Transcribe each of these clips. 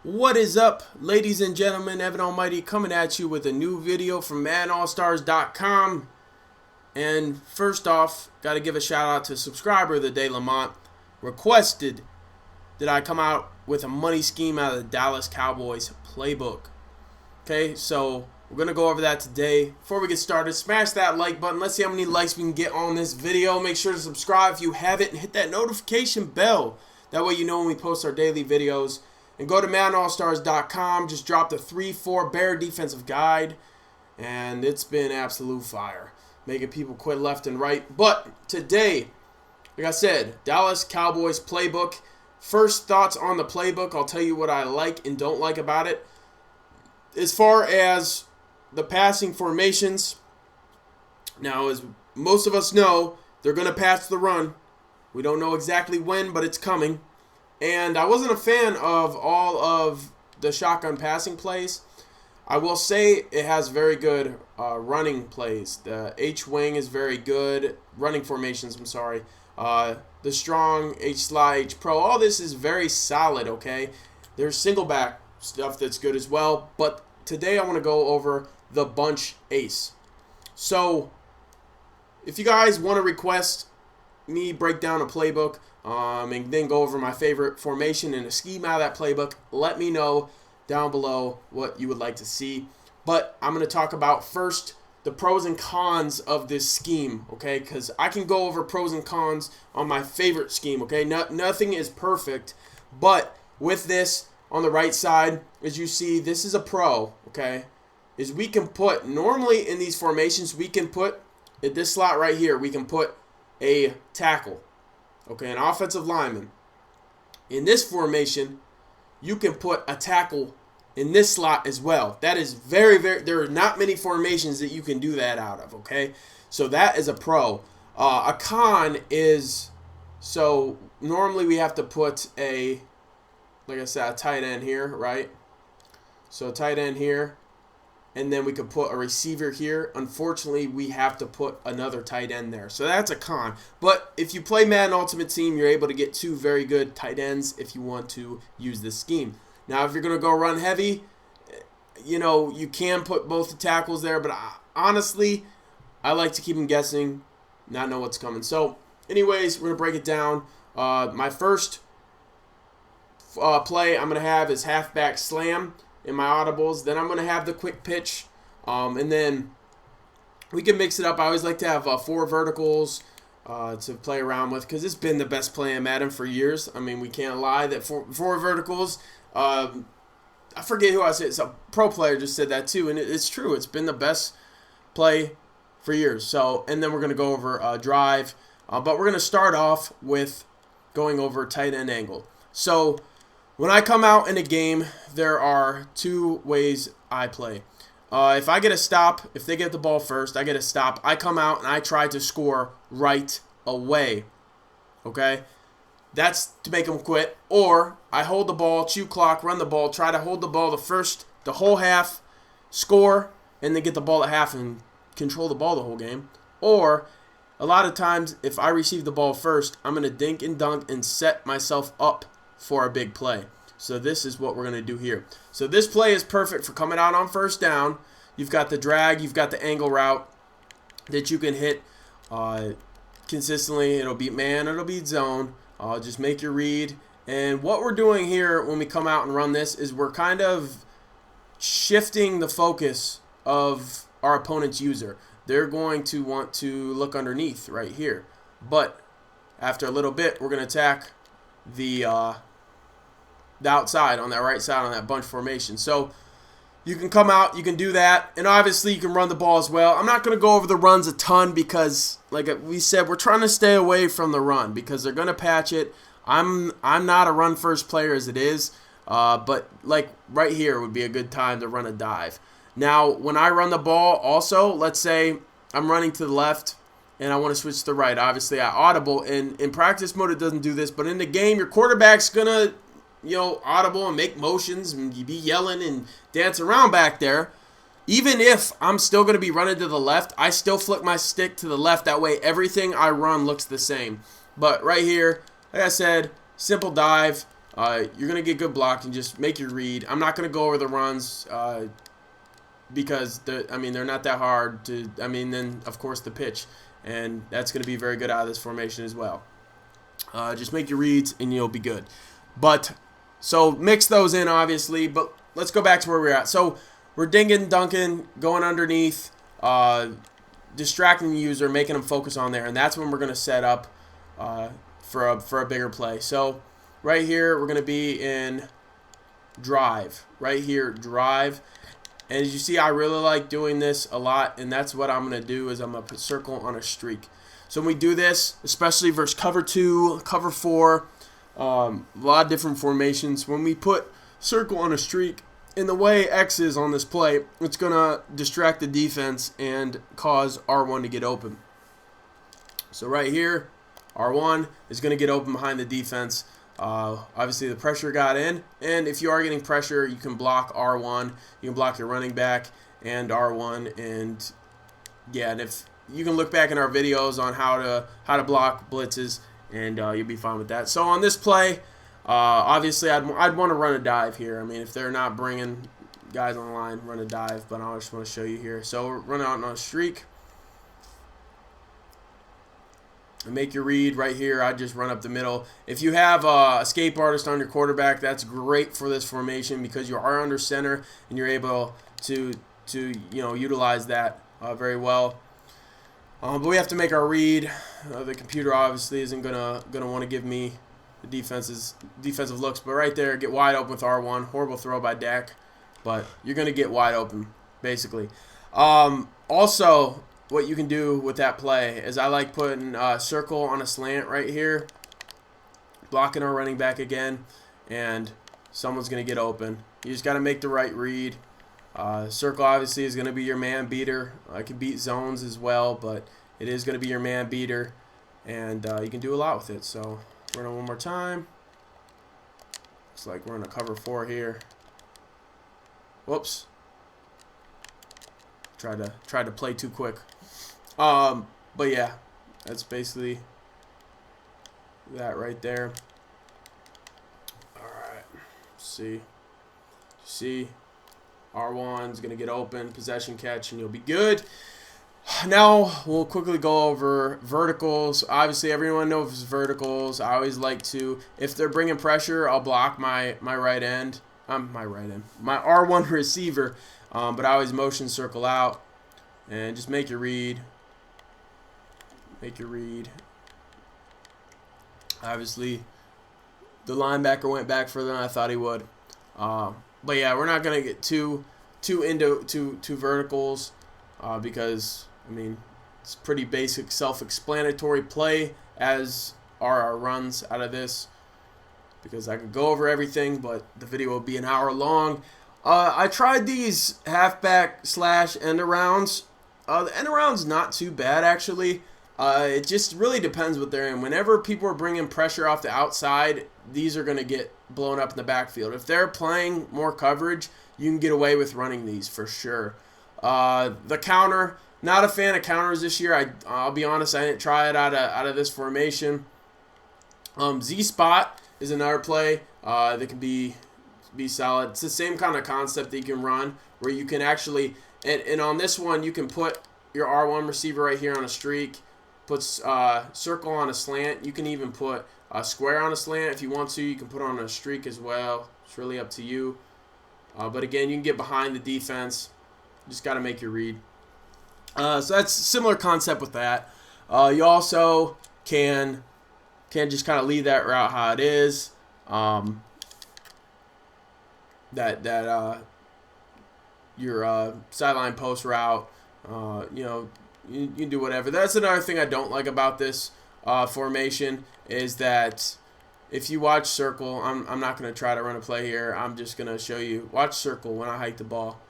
What is up, ladies and gentlemen? Evan Almighty coming at you with a new video from MaddenAllStars.com. And first off, got to give a shout out to subscriber of the day, Lamont, requested that I come out with a money scheme out of the Dallas Cowboys playbook. Okay, so we're going to go over that today. Before we get started, smash that like button. Let's see how many likes we can get on this video. Make sure to subscribe if you haven't and hit that notification bell. That way you know when we post our daily videos. And go to MaddenAllStars.com. Just dropped the 3-4 Bear defensive guide. And it's been absolute fire. Making people quit left and right. But today, like I said, Dallas Cowboys playbook. First thoughts on the playbook. I'll tell you what I like and don't like about it. As far as the passing formations, now as most of us know, they're going to pass the run. We don't know exactly when, but it's coming. And I wasn't a fan of all of the shotgun passing plays. I will say it has very good running plays. The H-wing is very good. Running formations, I'm sorry. The strong, H-slide, H-pro, all this is very solid, okay? There's single back stuff that's good as well. But today I want to go over the bunch ace. So if you guys want to request me break down a playbook, and then go over my favorite formation and a scheme out of that playbook, let me know down below what you would like to see. But I'm going to talk about first the pros and cons of this scheme, okay? Because I can go over pros and cons on my favorite scheme, okay? Nothing is perfect, but with this on the right side, as you see, this is a pro, okay? Is we can put, normally in these formations, we can put, at this slot right here, we can put a tackle. Okay, an offensive lineman. In this formation, you can put a tackle in this slot as well. That is very, there are not many formations that you can do that out of, okay? So that is a pro. A con is, so normally we have to put a, like I said, a tight end here, right? So a tight end here. And then we could put a receiver here. Unfortunately, we have to put another tight end there. So that's a con. But if you play Madden Ultimate Team, you're able to get two very good tight ends if you want to use this scheme. Now, if you're going to go run heavy, you know, you can put both the tackles there. But honestly, I like to keep them guessing, not know what's coming. So anyways, we're going to break it down. My first play I'm going to have is halfback slam in my audibles. Then I'm going to have the quick pitch, and then we can mix it up. I always like to have 4 verticals to play around with, because it's been the best play in Madden for years. I mean, we can't lie that four verticals, I forget who I said, it's a pro player just said that too, and it's true. It's been the best play for years. So, and then we're going to go over drive, but we're going to start off with going over tight end angle. So when I come out in a game, there are 2 ways I play. If I get a stop, if they get the ball first, I get a stop. I come out and I try to score right away. Okay? That's to make them quit. Or I hold the ball, chew clock, run the ball, try to hold the ball the whole half, score, and then get the ball at half and control the ball the whole game. Or a lot of times, if I receive the ball first, I'm going to dink and dunk and set myself up for a big play. So this is what we're going to do here. So this play is perfect for coming out on first down. You've got the drag, you've got the angle route that you can hit consistently. It'll beat man, it'll beat zone. Just make your read. And what we're doing here when we come out and run this is we're kind of shifting the focus of our opponent's user. They're going to want to look underneath right here. But after a little bit, we're going to attack the outside on that right side on that bunch formation. So you can come out, you can do that, and obviously you can run the ball as well. I'm not going to go over the runs a ton because, like we said, we're trying to stay away from the run because they're going to patch it. I'm not a run first player as it is, but like right here would be a good time to run a dive. Now when I run the ball also, let's say I'm running to the left and I want to switch to the right. Obviously I audible, and in practice mode it doesn't do this, but in the game your quarterback's going to, you know, audible and make motions and you be yelling and dance around back there. Even if I'm still going to be running to the left, I still flick my stick to the left. That way everything I run looks the same. But right here, like I said, simple dive. you're going to get good blocking. Just make your read. I'm not going to go over the runs because, they're not that hard to, then, of course, the pitch. And that's going to be very good out of this formation as well. Just make your reads, and you'll be good. But, so mix those in, obviously. But let's go back to where we're at. So, we're dinging, dunking, going underneath, distracting the user, making them focus on there. And that's when we're going to set up for a bigger play. So, right here, we're going to be in drive. Right here, drive. And as you see, I really like doing this a lot, and that's what I'm going to do is I'm going to put circle on a streak. So when we do this, especially versus cover 2, cover 4, a lot of different formations, when we put circle on a streak, in the way X is on this play, it's going to distract the defense and cause R1 to get open. So right here, R1 is going to get open behind the defense. Obviously the pressure got in, and if you are getting pressure, you can block R1, you can block your running back and R1, and yeah, and if you can look back in our videos on how to block blitzes, and you'll be fine with that. So on this play, obviously I'd want to run a dive here. I mean, if they're not bringing guys on the line, run a dive, but I just want to show you here. So we're running out on a streak. And make your read right here. I just run up the middle. If you have a escape artist on your quarterback, that's great for this formation because you are under center and you're able to utilize that very well. But we have to make our read. The computer obviously isn't gonna want to give me the defensive looks, but right there, get wide open with R1. Horrible throw by Dak, but you're gonna get wide open basically. Also, what you can do with that play is I like putting circle on a slant right here, blocking our running back again, and someone's going to get open. You just got to make the right read. Circle obviously is going to be your man beater. I can beat zones as well, but it is going to be your man beater, and you can do a lot with it. So run it one more time. Looks like we're in a cover 4 here. Whoops. Tried to play too quick. But yeah, that's basically that right there. Alright. See, R1's gonna get open, possession catch, and you'll be good. Now we'll quickly go over verticals. Obviously everyone knows verticals. I always like to, if they're bringing pressure, I'll block my right end. My R1 receiver. But I always motion circle out and just make your read. Make your read. Obviously, the linebacker went back further than I thought he would. But yeah, we're not gonna get too into verticals because it's pretty basic, self-explanatory play as are our runs out of this. Because I could go over everything, but the video will be an hour long. I tried these halfback / end arounds. The end around's not too bad actually. It just really depends what they're in. Whenever people are bringing pressure off the outside, these are going to get blown up in the backfield. If they're playing more coverage, you can get away with running these for sure. The counter, not a fan of counters this year. I'll be honest, I didn't try it out of this formation. Z-spot is another play that can be solid. It's the same kind of concept that you can run where you can actually, and on this one, you can put your R1 receiver right here on a streak, put circle on a slant. You can even put a square on a slant if you want to. You can put on a streak as well. It's really up to you. But again, you can get behind the defense. You just got to make your read. So that's a similar concept with that. You also can just kind of leave that route how it is. Your sideline post route, you can do whatever. That's another thing I don't like about this formation is that if you watch circle, I'm not going to try to run a play here. I'm just going to show you. Watch circle when I hike the ball.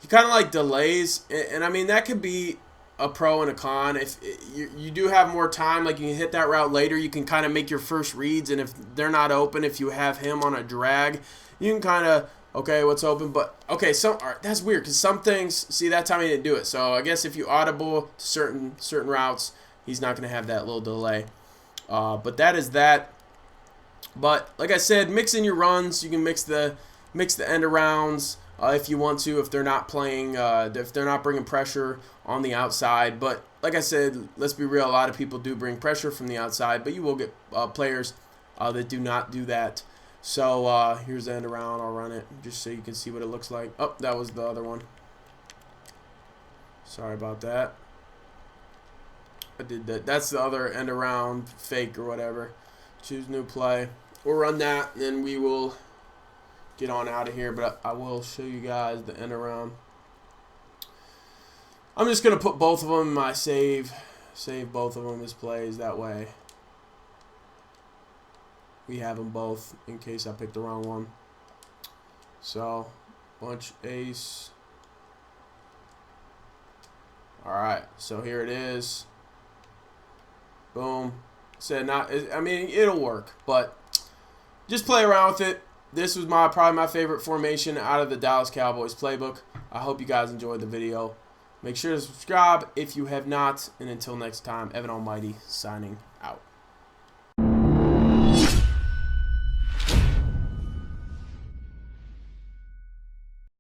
He kind of like delays, and that could be a pro and a con. If you do have more time, like you can hit that route later, you can kind of make your first reads, and if they're not open, if you have him on a drag, you can kind of, okay, what's open? But okay, that's weird because some things, see, that time he didn't do it. So I guess if you audible to certain routes, he's not going to have that little delay. But that is that. But like I said, mix in your runs. You can mix the end arounds if you want to, if they're not playing, if they're not bringing pressure on the outside. But like I said, let's be real, a lot of people do bring pressure from the outside, but you will get players that do not do that. So here's the end around. I'll run it just so you can see what it looks like. Oh, that was the other one. Sorry about that. I did that. That's the other end around fake or whatever. Choose new play. We'll run that, and then we will get on out of here. But I will show you guys the end around. I'm just gonna put both of them in my save both of them as plays. That way, we have them both in case I picked the wrong one. So, bunch ace. All right. So here it is. Boom. Said not. I mean, it'll work, but just play around with it. This was probably my favorite formation out of the Dallas Cowboys playbook. I hope you guys enjoyed the video. Make sure to subscribe if you have not. And until next time, Evan Almighty signing out.